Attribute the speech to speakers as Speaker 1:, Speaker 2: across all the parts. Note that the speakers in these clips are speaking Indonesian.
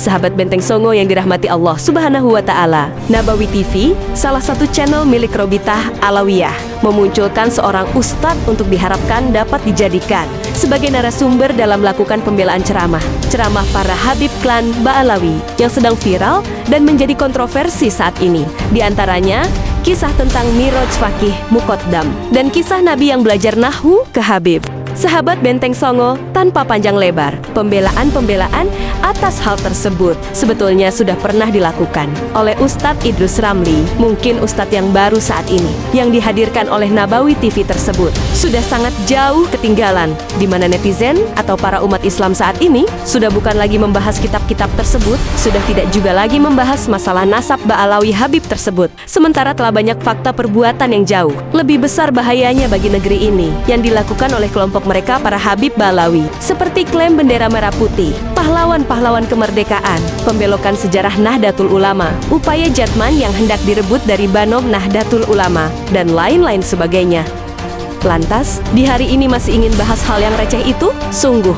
Speaker 1: Sahabat Benteng Songo yang dirahmati Allah Subhanahu wa Ta'ala, Nabawi TV, salah satu channel milik Robitah Alawiyah, memunculkan seorang ustadz untuk diharapkan dapat dijadikan sebagai narasumber dalam melakukan pembelaan ceramah para Habib klan Ba'alawi yang sedang viral dan menjadi kontroversi saat ini. Di antaranya, kisah tentang Miraj Fakih Muqaddam dan kisah Nabi yang belajar Nahwu ke Habib. Sahabat Benteng Songo, tanpa panjang lebar, pembelaan atas hal tersebut sebetulnya sudah pernah dilakukan oleh Ustadz Idrus Ramli. Mungkin Ustadz yang baru saat ini, yang dihadirkan oleh Nabawi TV tersebut, sudah sangat jauh ketinggalan, di mana netizen atau para umat Islam saat ini sudah bukan lagi membahas kitab-kitab tersebut, sudah tidak juga lagi membahas masalah nasab Ba'alawi Habib tersebut. Sementara telah banyak fakta perbuatan yang jauh lebih besar bahayanya bagi negeri ini yang dilakukan oleh kelompok mereka para Habib Ba'alawi, seperti klaim bendera merah putih, pahlawan-pahlawan kemerdekaan, pembelokan sejarah Nahdlatul Ulama, upaya Jatman yang hendak direbut dari Banom Nahdlatul Ulama, dan lain-lain sebagainya. Lantas, di hari ini masih ingin bahas hal yang receh itu? Sungguh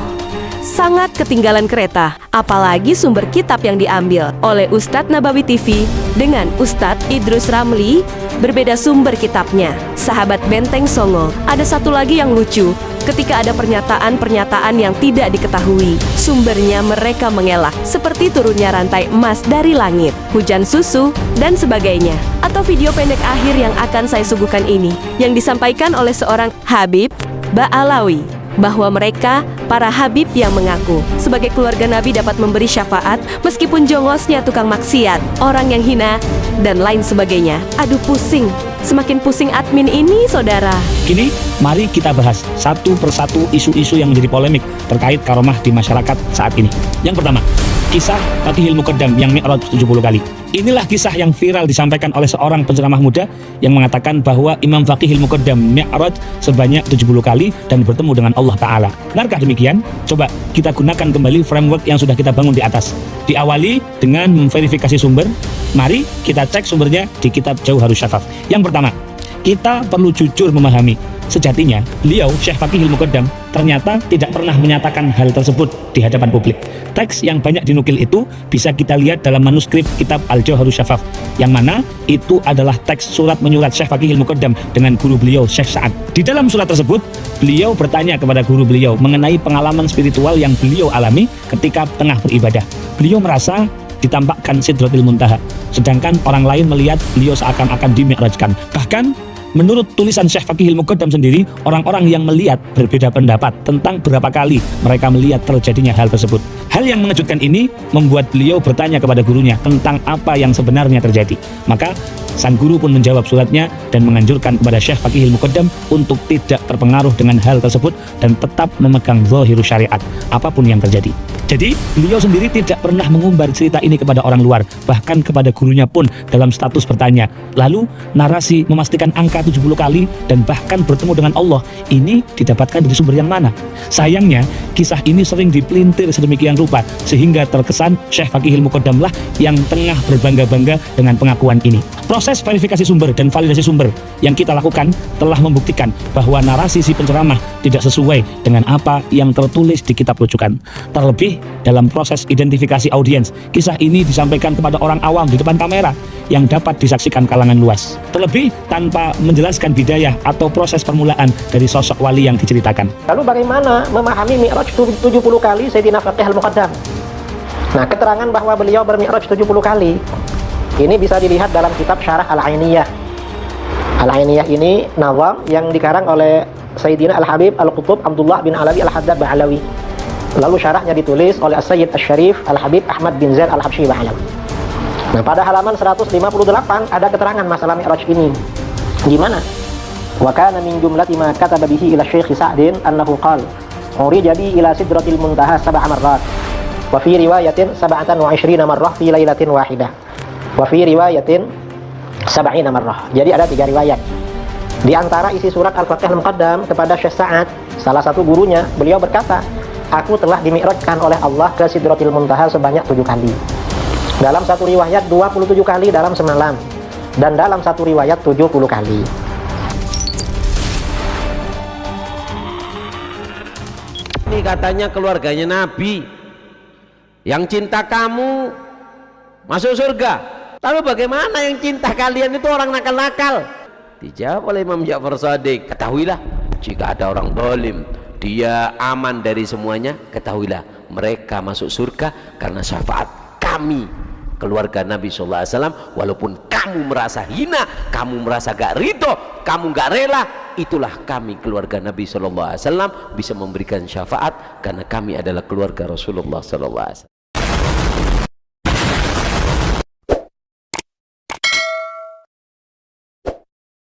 Speaker 1: sangat ketinggalan kereta, apalagi sumber kitab yang diambil oleh Ustadz Nabawi TV dengan Ustadz Idrus Ramli berbeda sumber kitabnya. Sahabat Benteng Songo, ada satu lagi yang lucu, ketika ada pernyataan-pernyataan yang tidak diketahui sumbernya, mereka mengelak seperti turunnya rantai emas dari langit, hujan susu, dan sebagainya. Atau video pendek akhir yang akan saya suguhkan ini, yang disampaikan oleh seorang Habib Ba'alawi, bahwa mereka, para Habib yang mengaku sebagai keluarga Nabi, dapat memberi syafaat meskipun jongosnya tukang maksiat, orang yang hina, dan lain sebagainya. Aduh pusing, semakin pusing admin ini saudara.
Speaker 2: Kini, mari kita bahas satu persatu isu-isu yang menjadi polemik terkait karomah di masyarakat saat ini. Yang pertama, kisah Fakihil Muqaddam yang mi'raj 70 kali. Inilah kisah yang viral disampaikan oleh seorang penceramah muda yang mengatakan bahwa Imam Fakihil Muqaddam mi'raj sebanyak 70 kali dan bertemu dengan Allah Ta'ala. Benarkah demikian? Coba kita gunakan kembali framework yang sudah kita bangun di atas. Diawali dengan memverifikasi sumber. Mari kita cek sumbernya di kitab Jauharus Syafaf. Yang pertama, kita perlu jujur memahami, sejatinya beliau Syekh Fakihil Muqaddam ternyata tidak pernah menyatakan hal tersebut di hadapan publik. Teks yang banyak dinukil itu bisa kita lihat dalam manuskrip kitab Al-Jauharus Syafaf, yang mana itu adalah teks surat menyurat Syekh Fakihil Muqaddam dengan guru beliau Syekh Sa'ad. Di dalam surat tersebut, beliau bertanya kepada guru beliau mengenai pengalaman spiritual yang beliau alami ketika tengah beribadah. Beliau merasa ditampakkan Sidratil Muntaha, sedangkan orang lain melihat beliau seakan-akan dimi'rajkan. Bahkan menurut tulisan Syekh Fakihil Muqaddam sendiri, orang-orang yang melihat berbeda pendapat tentang berapa kali mereka melihat terjadinya hal tersebut. Hal yang mengejutkan ini membuat beliau bertanya kepada gurunya tentang apa yang sebenarnya terjadi. Maka sang guru pun menjawab suratnya dan menganjurkan kepada Syekh Fakihil Muqaddam untuk tidak terpengaruh dengan hal tersebut dan tetap memegang zahirus syariat apapun yang terjadi. Jadi beliau sendiri tidak pernah mengumbar cerita ini kepada orang luar, bahkan kepada gurunya pun dalam status bertanya. Lalu narasi memastikan angka 70 kali dan bahkan bertemu dengan Allah ini didapatkan dari sumber yang mana? Sayangnya kisah ini sering dipelintir sedemikian rupa sehingga terkesan Syekh Fakihil Muqaddam lah yang tengah berbangga-bangga dengan pengakuan ini. Proses verifikasi sumber dan validasi sumber yang kita lakukan telah membuktikan bahwa narasi si penceramah tidak sesuai dengan apa yang tertulis di kitab rujukan. Terlebih dalam proses identifikasi audiens, kisah ini disampaikan kepada orang awam di depan kamera yang dapat disaksikan kalangan luas. Terlebih tanpa menjelaskan bidayah atau proses permulaan dari sosok wali yang diceritakan.
Speaker 3: Lalu bagaimana memahami mi'raj 70 kali Sayyidina Fakihil Muqaddam? Nah, keterangan bahwa beliau bermi'raj 70 kali ini bisa dilihat dalam kitab Syarah Al-Ainiyah. Al-Ainiyah ini nazam yang dikarang oleh Sayyidina Al-Habib Al-Qutub Abdullah bin Alawi Al-Haddad Ba'alawi. Lalu syarahnya ditulis oleh As-Sayyid Asy-Syarif Al-Habib Ahmad bin Zaid Al-Habsyi Ba'alawi. Nah, pada halaman 158 ada keterangan masalah mi'raj ini. Gimana? Wa kana min jumlati ma kataba bihi ila Syekh Sa'din annahu qala urija bi ila sidratil muntaha 7 marrat wa fi riwayatin 27 marrah fi lailatin wahidah wa fi riwayatin 70 marrah. Jadi ada 3 riwayat. Di antara isi surat Al-Fakihil Muqaddam kepada Syekh Sa'ad, salah satu gurunya, beliau berkata, aku telah dimi'rajkan oleh Allah ke Sidratil Muntaha sebanyak 7 kali. Dalam satu riwayat 27 kali dalam semalam, dan dalam satu riwayat 70 kali.
Speaker 4: Ini katanya keluarganya Nabi Yang cinta kamu masuk surga. Lalu bagaimana yang cinta kalian itu orang nakal-nakal? Dijawab oleh Imam Ja'far Shadiq, ketahuilah jika ada orang zalim dia aman dari semuanya, ketahuilah mereka masuk surga karena syafaat kami keluarga Nabi SAW. Walaupun kamu merasa hina, kamu merasa gak ridho, kamu gak rela, itulah kami keluarga Nabi SAW bisa memberikan syafaat karena kami adalah keluarga Rasulullah SAW.